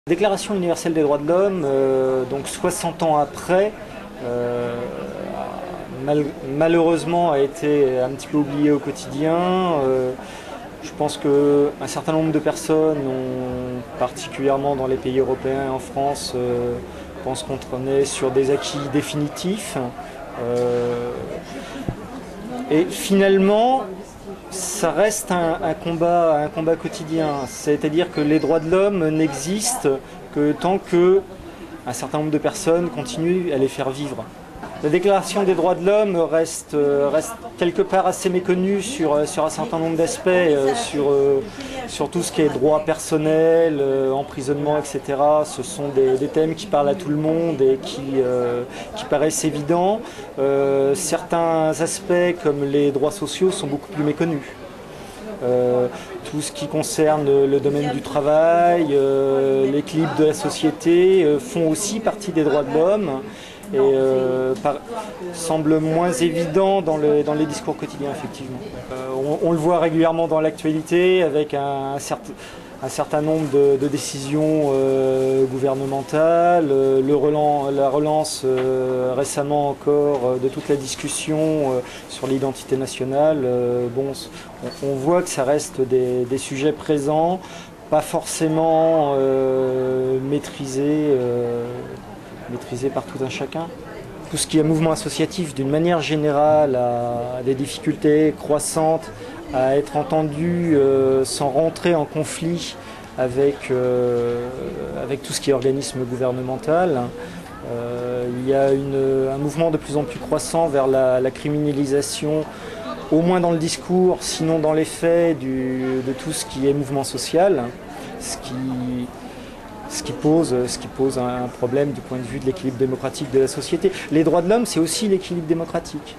La Déclaration universelle des droits de l'homme, donc 60 ans après, malheureusement a été un petit peu oubliée au quotidien. Je pense qu'un certain nombre de personnes, particulièrement dans les pays européens et en France, pensent qu'on est sur des acquis définitifs. Et finalement, ça reste un combat quotidien. C'est-à-dire que les droits de l'homme n'existent que tant qu'un certain nombre de personnes continuent à les faire vivre. La Déclaration des droits de l'homme reste quelque part assez méconnue sur un certain nombre d'aspects, sur tout ce qui est droit personnel, emprisonnement, etc. Ce sont des thèmes qui parlent à tout le monde et qui paraissent évidents. Certains aspects, comme les droits sociaux, sont beaucoup plus méconnus. Tout ce qui concerne le domaine du travail, l'équilibre de la société, font aussi partie des droits de l'homme et semble moins évident dans les discours quotidiens, effectivement. On le voit régulièrement dans l'actualité avec un certain nombre de décisions gouvernementales, la relance récemment encore de toute la discussion sur l'identité nationale. On voit que ça reste des sujets présents, pas forcément maîtrisés par tout un chacun. Tout ce qui est mouvement associatif, d'une manière générale, a des difficultés croissantes à être entendu sans rentrer en conflit avec tout ce qui est organisme gouvernemental. Il y a un mouvement de plus en plus croissant vers la criminalisation, au moins dans le discours, sinon dans les faits, de tout ce qui est mouvement social, ce qui pose un problème du point de vue de l'équilibre démocratique de la société. Les droits de l'homme, c'est aussi l'équilibre démocratique.